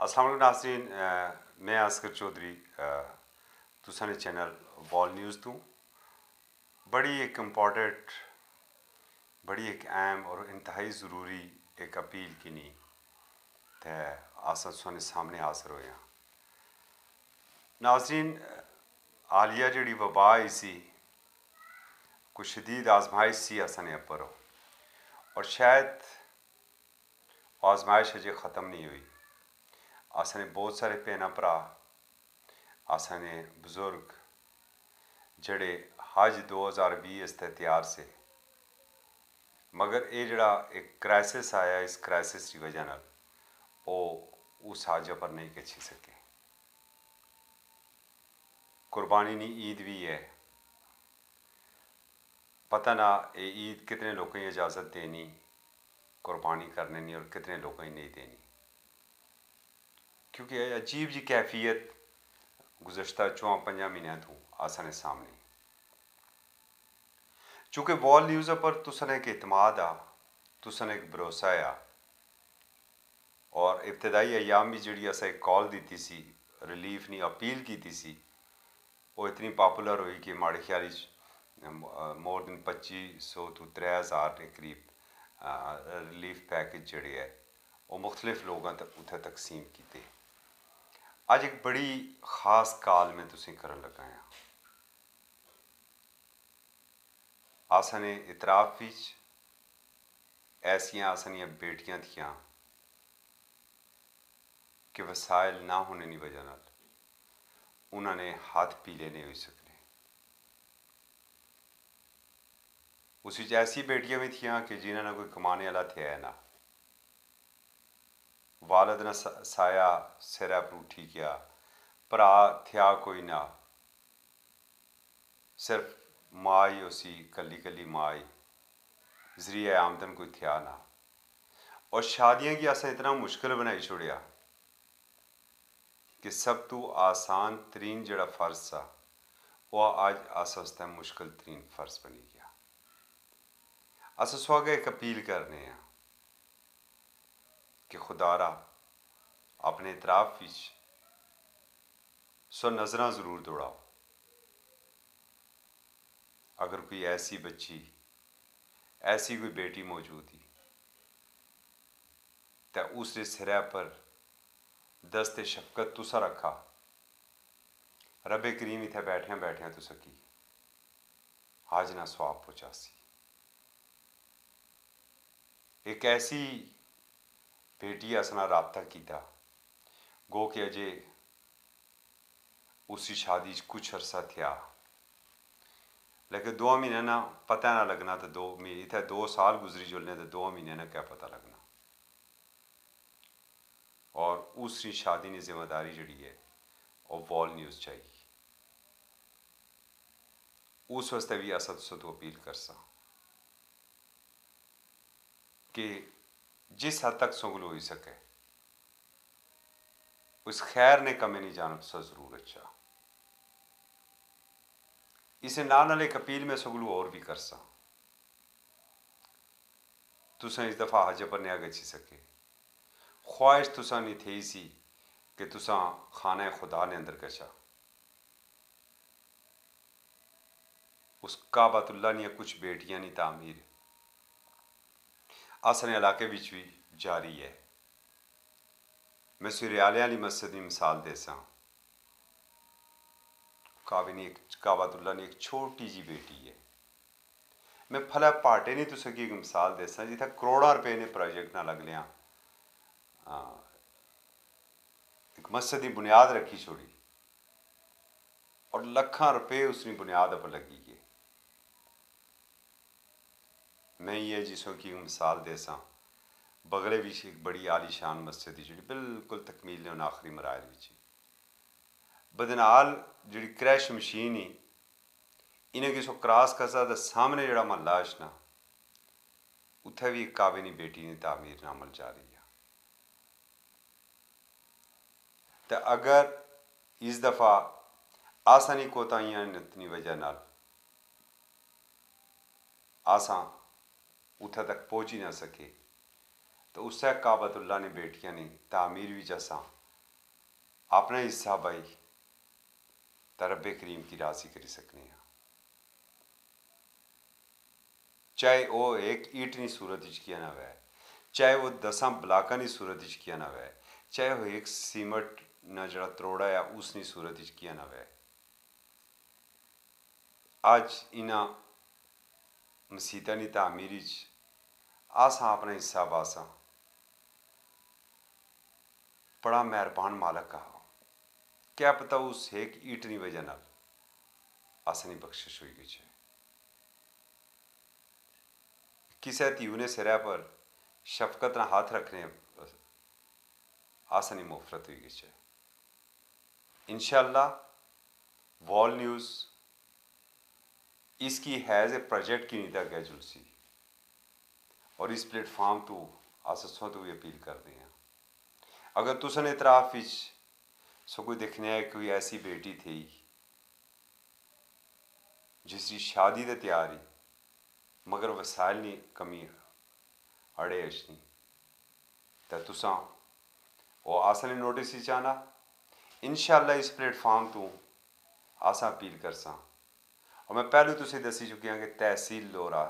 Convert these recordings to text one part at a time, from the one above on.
अस्सलाम वालेकुम नाज़रीन, मैं असगर चौधरी तुसां दे चैनल वॉल न्यूज़ तू बड़ी एक इम्पॉर्टेंट, बड़ी एक अहम और इंतहाई ज़रूरी एक अपील किनी ते अस तुसां सामने हाजिर होए हैं। नाज़रीन, हालिया जिहड़ी वबा आई सी, कुछ शदीद आजमाइश सी असां उप्पर, और शायद आजमाइश अजे ख़त्म नहीं हुई। असां बहुत सारे भैन भरा, असां बजुर्ग जड़े हज 2020 इसते तैयार से, मगर ये जड़ा एक क्राइसिस आया, इस क्राइसिस की वजह नाल वो उस हज पर नहीं खिंची सके। कुर्बानी नी ईद भी है, पता ना ये ईद कितने लोगों की इजाज़त देनी कुर्बानी करने नहीं और कितने लोगों की नहीं देनी, क्योंकि अजीब जी कैफियत गुज़श्ता 4-5 महीनों तो आसाने सामने। चूँकि वॉल न्यूज़ पर तुसन एक इतमाद आ, तुसन एक भरोसा आ, और इब्तदाई अयाम भी जी अस एक कॉल दी सी, रिलीफ नहीं अपील की सी, वो इतनी पॉपुलर हुई कि माड़े ख्याल मोर दिन 2500 तो 3000 के करीब रिलीफ पैकेज जड़े है वो मुख्तलिफ लोगों तक उत्थे तकसीम किए। अज एक बड़ी खास कॉल में तुसी करन लगा हैं। असां ने इतराफ विच ऐसियां असां बेटियां थियां कि वसाइल ना होने की वजह नाल उन्होंने हाथ पीले नहीं हो सकने। उस ऐसी बेटियां भी थियां कि जिन्होंने कोई कमाने वाला थे है ना, वालद ने साया सिरा पर उठी किया, भरा थिया कोई ना, सिर्फ माँ ही उसी कली कली माँ ही जरिए आमदन कोई थिया ना। और शादियां की असें इतना मुश्किल बनाई छोड़िया कि सब तो आसान तरीन जड़ा फ़र्ज सा वह अज अस आस्ते मुश्किल तरीन फ़र्ज बनी गया। अस उस वक्त एक अपील करने हैं कि खुदारा अपने इतराफ विच सो नज़रां ज़रूर दौड़ाओ। अगर कोई ऐसी बच्ची, ऐसी कोई बेटी मौजूद ही तो उसके सिरे पर दस्ते शफकत तुसा रखा, रबे करीम इत्थे बैठिया बैठिया तुस की हाज ना स्वाब पहुँचासी। एक ऐसी बेटी असना रबता किया गो कि अजे उसकी शादी कुछ अरसा थिया, लेकिन 2 महीने ना पता ना लगना, तो 2 महीने इतने 2 साल गुजरी जुलने, तो 2 महीने ना क्या पता लगना। और उसकी शादी की जिम्मेदारी जी है वो वॉल न्यूज़ चाहिए। उस वास्ते भी अस तो अपील कर सा कि जिस हद तक सगलू हो सके उस खैर ने कमे नहीं जाना सा जरूर अच्छा। इसे नाल एक अपील में सगलू और भी कर सा, तुसा इस दफ़ा हज पर नहीं गची सके, ख्वाहिश तुसा नहीं थी सी कि तुसा खाना खुदा ने अंदर गचा, उस काबतुल्ला ने कुछ बेटियां की तामीर असने इलाके विच भी जारी है। मैं सुरियाले वाली मस्जिद की मिसाल दे सा, काबतुल्ला ने एक छोटी जी बेटी है। मैं फला पाटे नहीं तुस एक मिसाल दे सा जिथे करोड़ों रुपए ने प्रोजेक्ट ना लग लिया, एक मस्जिद की बुनियाद रखी छोड़ी और लखा रुपए उसकी बुनियाद पर लगी है। मैं ये जिसों की मिसाल दे सा बगले भी एक बड़ी आलीशान मस्जिद जी बिल्कुल तकमील ने आखिरी मराहल में बदनाल जी क्रैश मशीन ही इन्हें किसो क्रॉस करसा तो सामने जड़ा महला अशना उत्थे भी एक काबे की बेटी की तामीर ना अमल जा रही है। तो अगर इस दफ़ा आसानी कोताहियां नतनी वजह नाल आसा उत्थे तक पहुँच ही ना सके, तो उससे काबतुल्ला ने बेटियां ने तामीर भी असा अपना हिस्सा भाई तो रब्बे करीम की राजी करी सकने हैं। चाहे वो एक ईट की सूरत किया ना वै, चाहे वो 10 ब्लाकां की सूरत किया ना वै, चाहे वो एक सीमट ना जड़ा त्रोड़ा या उसकी सूरत किया ना वै। अज इन्हां मसीतां की तामीर आसा अपना हिस्सा बासा बड़ा मेहरबान मालक का हो। क्या पता उस एक ईट की वजह नाल आसनी बख्शिश हुई गई है। किसी धीऊ ने सिरा पर शफकत ना हाथ रखने आसनी मुफरत हुई गई है। इंशाअल्लाह वॉल न्यूज़ इसकी हैज़ ए प्रोजेक्ट की नीता गया जुलसी और इस प्लेटफॉर्म तो आससों तो भी अपील कर रहे हैं। अगर तुसन इतराफ सो कोई दिखने है कोई ऐसी बेटी थी जिसकी शादी तो तैयार ही मगर वसाइल नहीं कमी अड़े अचनी तो तुसा वो आसन नोटिस चाहना। इंशाअल्लाह इस प्लेटफॉर्म तो आसा अपील करसा। और मैं पहले तुझे दसी चुकी हाँ कि तहसील लोरा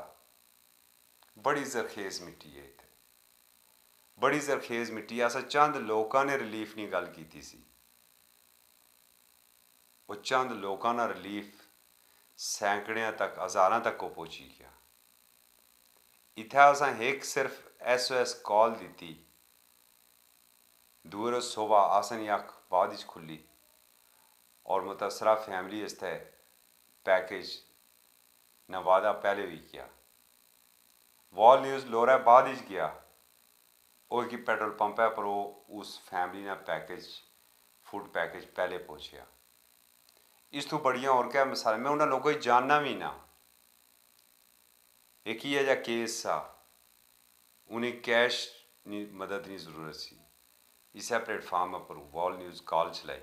बड़ी जरखेज मिट्टी है, इतने बड़ी जरखेज मिट्टी। असा चंद लोगों ने रिलीफ की गल की सी, वो चंद लोगों का रिलीफ सैकड़ियां तक हज़ारां तक को पहुंची गया। इत्थे असा एक सिर्फ SOS कॉल दी, दूर सुबह आसन अख बाद खुली और मुतासरा फैमिली इसते पैकेज न वादा पहले भी किया। वॉल न्यूज़ लोरा बाद गया और कि पेट्रोल पंप है पर वो उस फैमिली ने पैकेज फूड पैकेज पहले पहुंचा। इस तो बढ़िया और क्या मिसाल मैं उन्होंने लोगों को जानना भी ना। एक ही है केस सा उन्हें कैश मदद की जरूरत सी। इस प्लेटफॉर्म पर वॉल न्यूज़ कॉल चलाई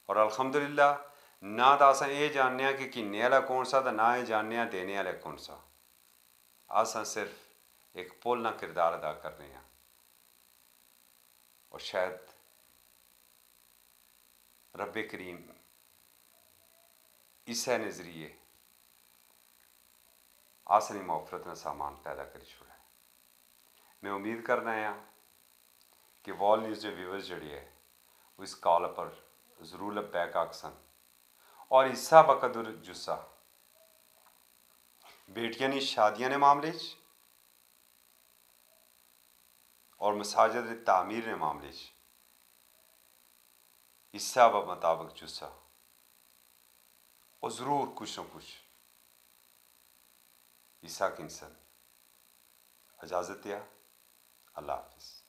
और अल्हम्दुलिल्लाह ना तो अस ये जानने कि किन्ने वाला कौन सा तो ना ये जानने देने वाला कौन सा। अस सिर्फ एक पुल ना किरदार अदा कर रहे हैं और शायद रब्बे करीम इस नज़रिए आसनी मौफरत में सामान पैदा कर छोड़ा। मैं उम्मीद करना है कि वॉल न्यूज़ के व्यूवर्स जड़ी है वो इस कॉल पर ज़रूर बैक आकसन और हिस्सा बकदर जुस्सा बेटियां की शादियां ने मामले और मसाजिद की तामीर ने मामले हिस्सा ब मुताबिक जुस्सा और ज़रूर कुछ न कुछ हिस्सा किनसन। इजाज़त दिया। अल्लाह हाफिज़।